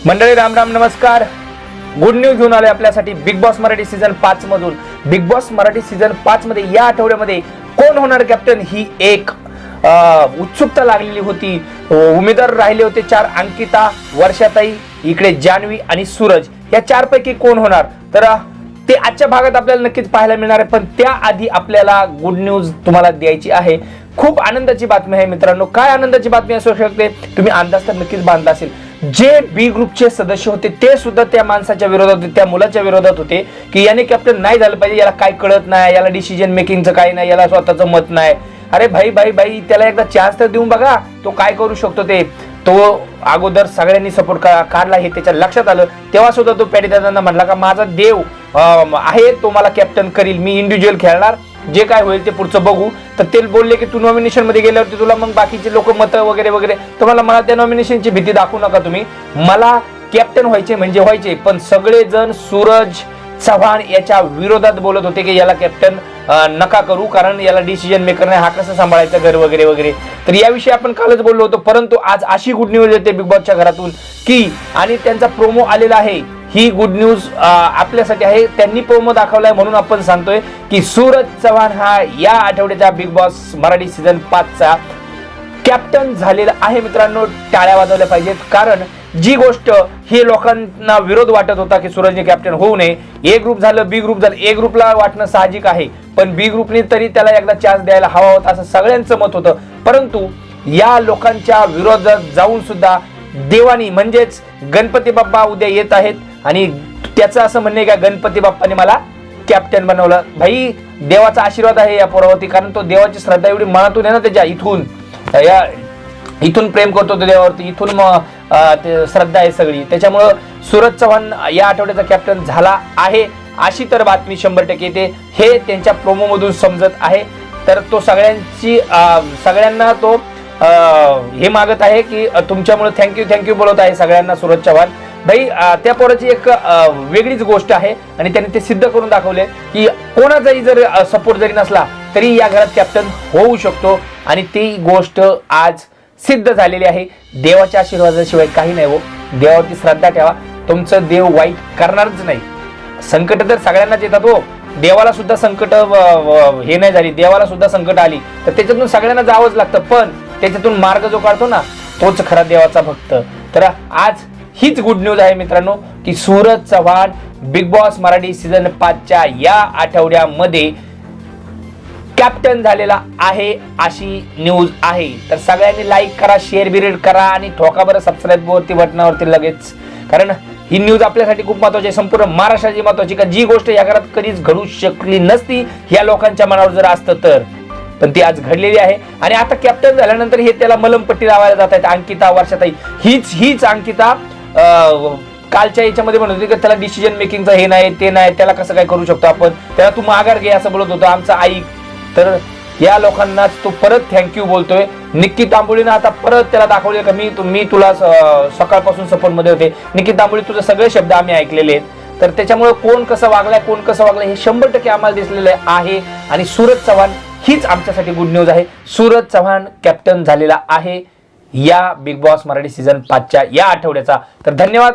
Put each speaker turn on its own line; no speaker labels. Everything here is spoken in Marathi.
मंडळी राम राम नमस्कार। गुड न्यूज घेऊन आलोय आपल्यासाठी बिग बॉस मराठी सीझन 5 मधून। बिग बॉस मराठी सीझन 5 मध्ये या आठवड्यामध्ये कोण होणार कॅप्टन ही एक उत्सुकता लागलेली होती। उमेदवार राहिले होते 4, अंकिता, वर्षाताई, इकडे जान्हवी आणि सूरज। या 4 पैकी कोण होणार तर ते आजच्या भागात आपल्याला नक्कीच पाहायला मिळणार आहे। पण त्याआधी आपल्याला गुड न्यूज तुम्हाला द्यायची आहे। खूप आनंदाची बातमी आहे मित्रांनो। काय आनंदाची बातमी असू शकते तुम्ही अंदाज तर नक्कीच बांधला असेल। जे बी ग्रुपचे सदस्य होते ते सुद्धा त्या माणसाच्या विरोधात होते, त्या मुलाच्या विरोधात होते की याने कॅप्टन नाही झालं पाहिजे, याला काय कळत नाही, याला डिसिजन मेकिंगचं काय नाही, याला स्वतःचं मत नाही। अरे भाई भाई भाई त्याला एकदा चान्स तर देऊन बघा, तो काय करू शकतो ते। तो अगोदर सगळ्यांनी सपोर्ट काढला हे त्याच्या लक्षात आलं, तेव्हा सुद्धा तो पॅडीदादांना म्हणला का माझा देव आहे, तो मला कॅप्टन करील, मी इंडिव्हिज्युअल खेळणार, जे काय होईल ते पुढचं बघू। तर ते बोलले की तू नॉमिनेशन मध्ये गेल्यावरती तुला मग बाकीचे लोक मत वगैरे वगैरे, तर मला त्या नॉमिनेशनची भीती दाखवू नका तुम्ही, मला कॅप्टन व्हायचे म्हणजे व्हायचे। पण सगळेजण सूरज चव्हाण याच्या विरोधात बोलत होते की याला कॅप्टन नका करू, कारण याला डिसिजन मेकर नाही, हा कसं सांभाळायचं घर वगैरे वगैरे। तर याविषयी आपण कालच बोललो होतो, परंतु आज अशी गुड न्यूज येते बिग बॉसच्या घरातून की आणि त्यांचा प्रोमो आलेला आहे। ही गुड न्यूज आपल्यासाठी आहे, त्यांनी प्रोमो दाखवलाय म्हणून आपण सांगतोय की सूरज चव्हाण हा या आठवड्याच्या बिग बॉस मराठी सीझन 5 चा कॅप्टन झालेला आहे। मित्रांनो टाळ्या वाजवल्या पाहिजेत, कारण जी गोष्ट हे लोकांना विरोध वाटत होता की सूरजने कॅप्टन होऊ नये, ए ग्रुप झालं, बी ग्रुप झालं, ए ग्रुपला वाटणं साहजिक आहे, पण बी ग्रुपने तरी त्याला एकदा चान्स द्यायला हवा होता असं सगळ्यांचं मत होतं। परंतु या लोकांच्या विरोधात जाऊन सुद्धा देवानी म्हणजेच गणपती बाप्पा उद्या येत आहेत आणि त्याचं असं म्हणणं आहे का गणपती बाप्पाने मला कॅप्टन बनवलं। भाई देवाचा आशीर्वाद आहे या पोरावरती, कारण तो देवाची श्रद्धा एवढी मनातून आहे ना, त्याच्या इथून प्रेम करतो तो देवावरती, इथून श्रद्धा आहे सगळी, त्याच्यामुळं सूरज चव्हाण या आठवड्याचा कॅप्टन झाला आहे अशी तर बातमी 100% येते, हे त्यांच्या प्रोमो मधून समजत आहे। तर तो सगळ्यांना तो हे मागत आहे की तुमच्यामुळे थँक्यू बोलत आहे सगळ्यांना सूरज चव्हाण। भाई त्या पोराची एक वेगळीच गोष्ट आहे आणि त्याने ते सिद्ध करून दाखवले की कोणाचाही जर सपोर्ट जरी नसला तरी या घरात कॅप्टन होऊ शकतो आणि ती गोष्ट आज सिद्ध झालेली आहे। देवाच्या आशीर्वादाशिवाय काही नाही हो, देवावरती श्रद्धा ठेवा, तुमचं देव वाईट करणारच नाही। संकट तर सगळ्यांनाच येतात हो, देवाला सुद्धा संकट हे नाही झाली, देवाला सुद्धा संकट आली तर त्याच्यातून सगळ्यांना जावंच लागतं, पण त्याच्यातून मार्ग जो काढतो ना तोच खरा देवाचा भक्त। तर आज हीच गुड न्यूज आहे मित्रांनो की Suraj Chavan big boss Marathi season 5 च्या या आठवड्यामध्ये कॅप्टन झालेला आहे अशी न्यूज आहे। तर सगळ्यांनी लाईक करा, शेअर बिरेड करा आणि ठोका बरं सबस्क्राईब वरती बटनावरती लगेच, कारण ही न्यूज आपल्यासाठी खूप महत्वाची आहे, संपूर्ण महाराष्ट्राची महत्वाची, का जी गोष्ट या घरात कधीच घडू शकली नसती या लोकांच्या मनावर जर असतं तर, पण ती आज घडलेली आहे। आणि आता कॅप्टन झाल्यानंतर हे त्याला मलमपट्टी लावायला जात आहेत। अंकिता, वर्षाताई, हीच अंकिता कालच्या याच्यामध्ये म्हणत होती की त्याला डिसिजन मेकिंगचं हे नाही ते नाही, त्याला कसं काय करू शकतो आपण, त्याला तू माघार घे असं बोलत होता आमचा ऐक। तर या लोकांनाच तो परत थँक्यू बोलतोय। निक्की तांबोळीनं आता परत त्याला दाखवले का मी तुला सकाळपासून सपोर्ट मध्ये होते, निक्की तांबोळी तुझे सगळे शब्द आम्ही ऐकलेले आहेत। तर त्याच्यामुळे कोण कसं वागलाय हे 100% आम्हाला दिसलेलं आहे आणि सूरज चव्हाण हीच आमच्यासाठी गुड न्यूज आहे। सूरज चव्हाण कॅप्टन झालेला आहे या बिग बॉस मराठी सीझन 5 च्या या आठवड्याचा। तर धन्यवाद।